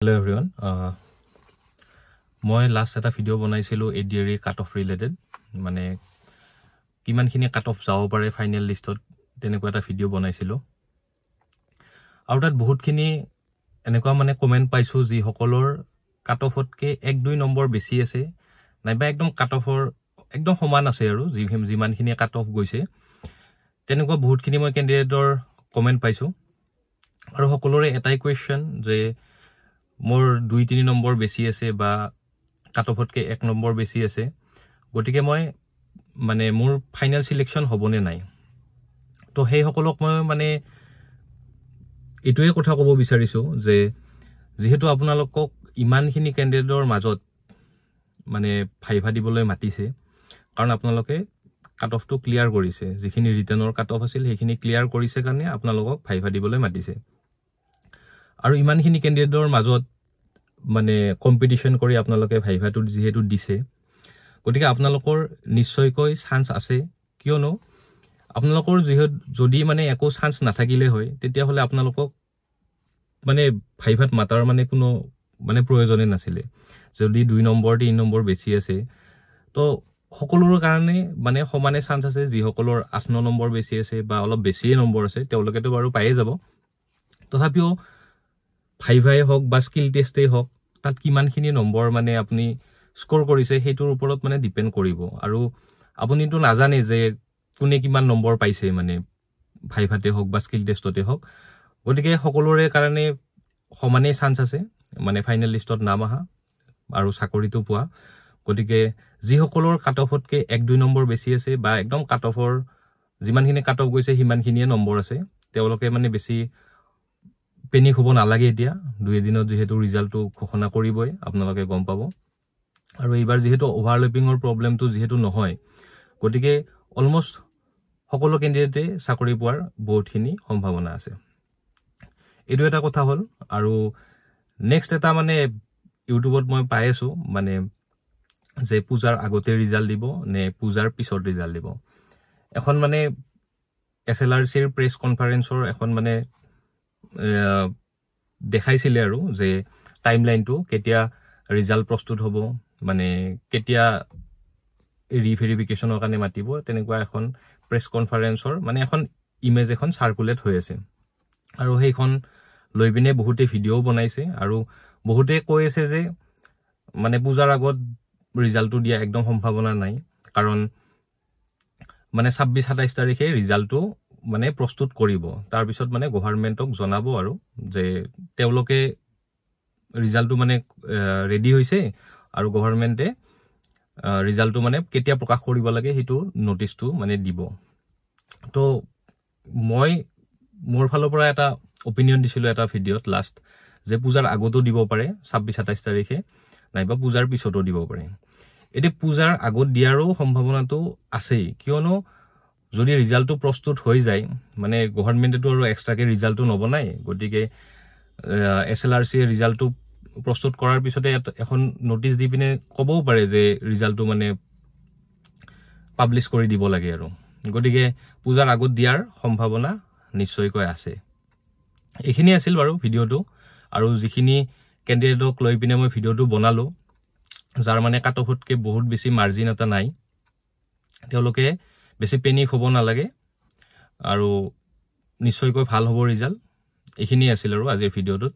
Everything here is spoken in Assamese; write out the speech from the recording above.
Hello everyone. মই লাষ্ট এটা ভিডিও বনাইছিলো এডিআৰই কাট অফ ৰিলেটেড মানে কিমানখিনি কাট অফ যাব পাৰে ফাইনেল লিষ্টত তেনেকুৱা এটা ভিডিও বনাইছিলো আৰু তাত বহুতখিনি এনেকুৱা মানে কমেন্ট পাইছো যি সকলৰ কাট অফতকে 1-2 নম্বৰ বেছি আছে নাইবা একদম কাট অফৰ একদম সমান আছে আৰু যিমানখিনি কাট অফ গৈছে তেনেকুৱা বহুতখিনি মই ক্যান্ডিডেটৰ কমেন্ট পাইছো আৰু সকলোৰে এটাই কোৱেশ্চন যে মোৰ 2-3 নম্বৰ বেছি আছে বা কাট অফতকে 1 নম্বৰ বেছি আছে গটিকে মই মানে মোর ফাইনাল সিলেকশন হবনে নাই তো হেই সকলক মই মানে এটোয়ে কথা কব বিচাৰিছো যে যেহেতু আপোনালোকক ইমানখিনি ক্যান্ডিডেটৰ মাজত মানে ভাইভা দিবলৈ মাতিছে কাৰণ আপোনালোকে কাট অফটো ক্লিয়াৰ কৰিছে যিখিনি ৰিটেনৰ কাট অফ আছিল হেখিনি ক্লিয়াৰ কৰিছে কাৰণে আপোনালোকক ভাইভা দিবলৈ মাতিছে আৰু ইমানখিনি ক্যান্ডিডেটৰ মাজত মানে কম্পিটিশন কৰি আপোনালোকে ভাইভাটো যেহেতু দিছে গটিকে আপোনালোকৰ নিশ্চয়কৈ চান্স আছে কিয়নো আপোনালোকৰ যদি মানে একো চান্স নাথাকিলে হয় তেতিয়া হলে আপোনালোকক মানে ভাইভাত মাতাৰ মানে কোনো মানে প্ৰয়োজনে নাছিলে যদি 2 নম্বৰ 3 নম্বৰ বেছি আছে তো সকলোৰ কাৰণে মানে সমানে চান্স আছে যি সকলৰ 8 নম্বৰ বেছি আছে বা অলপ বেছিয়ে নম্বৰ আছে তেওঁলোকেতো বাৰু পায়ে যাব তথাপিও ভাইভাই হওক বা স্কিল টেষ্টে হওক তাত কিমানখিনি নম্বৰ মানে আপুনি স্কোৰ কৰিছে হেতুৰ ওপৰত মানে ডিপেন্ড কৰিব আৰু আপুনিটো নাজানে যে কোনে কিমান নম্বৰ পাইছে মানে ভাইভাতে হওক বা স্কিল টেষ্টতে হওক গটিকে সকলোৰে কাৰণে সমানে চান্স আছে মানে ফাইনেল লিষ্টত নাম আহা আৰু চাকৰিটো পোৱা গটিকে যি সকলৰ কাট অফতকে 1-2 নম্বৰ বেছি আছে বা একদম কাট অফৰ যিমানখিনি কাট অফ গৈছে হিমানখিনিয়ে নম্বৰ আছে তেওঁলোকে মানে বেছি পেনিক হ'ব নালাগে এতিয়া 2 দিনত যেহেতু ৰিজাল্টটো ঘোষণা কৰিবই আপোনালোকে গম পাব আৰু এইবাৰ যেহেতু ওভাৰলেপিংৰ প্ৰবলেমটো যেহেতু নহয় গটিকে অলমোস্ট সকলো ক্যান্ডিডেটে চাকৰি পোৱাৰ বহুতখিনি সম্ভাৱনা আছে এটো এটা কথা হল আৰু নেক্সট এটা মানে ইউটিউবত মই পাই আছো মানে যে পূজাৰ আগতে ৰিজাল্ট দিব নে পূজাৰ পিছত ৰিজাল্ট দিব এখন মানে এসএলআৰসিৰ প্ৰেছ কনফাৰেন্সৰ এখন মানে দেখাইছিলে আৰু যে টাইমলাইনটো কেতিয়া ৰিজাল্ট প্ৰস্তুত হ'ব মানে কেতিয়া ৰিভেৰিফিকেশনৰ কাৰণে মাতিব তেনেকুৱা এখন প্ৰেছ কনফাৰেন্সৰ মানে এখন ইমেজ এখন সাৰ্কুলেট হৈ আছে আৰু হেইখন লৈ বিনে বহুতে ভিডিও বনাইছে আৰু বহুতে কৈ আছে যে মানে পূজাৰ আগত ৰিজাল্টটো দিয়া একদম সম্ভাৱনা নাই কাৰণ মানে 26-27 তাৰিখে ৰিজাল্টটো মানে প্ৰস্তুত কৰিব তাৰ পিছত মানে গভৰ্ণমেন্টক জনাব আৰু যে তেওঁলোকে ৰিজাল্টটো মানে ৰেডি হৈছে আৰু গভৰ্ণমেন্টে ৰিজাল্টটো মানে কেতিয়া প্ৰকাশ কৰিব লাগে হেতু নোটিছটো মানে দিব তো মই মোৰ ফালৰ পৰা এটা অপিনিয়ন দিছিলো এটা ভিডিওত লাষ্ট যে পূজাৰ আগতো দিব পাৰে 26-27 তাৰিখে নাইবা পূজাৰ পিছতো দিব পাৰে এতে পূজাৰ আগত দিয়াৰো সম্ভাৱনাটো আছে কিয়নো যদি ৰিজাল্টটো প্ৰস্তুত হৈ যায় মানে গভৰ্ণমেন্টেটো আৰু এক্সট্ৰাকে ৰিজাল্টটো নবনাই গটিকে এসএলআৰসি ৰিজাল্টটো প্ৰস্তুত কৰাৰ পিছতে এখন নোটিছ দি পিনে কবও পাৰে যে ৰিজাল্টটো মানে পাবলিশ কৰি দিব লাগে আৰু গটিকে পূজাৰ আগত দিয়াৰ সম্ভাৱনা নিশ্চয়কৈ আছে এখিনি আছিল বাৰু ভিডিওটো আৰু যিখিনি ক্যান্ডিডেটক লৈ পিনে মই ভিডিওটো বনালো যাৰ মানে কাট অফতকে বহুত বেছি মাৰ্জিন এটা নাই তেওঁলোকে বেছি পেনিক হ'ব নালাগে আৰু নিশ্চয়কৈ ভাল হ'ব ৰিজাল্ট এখিনি আছিল আৰু আজিৰ ভিডিওটোত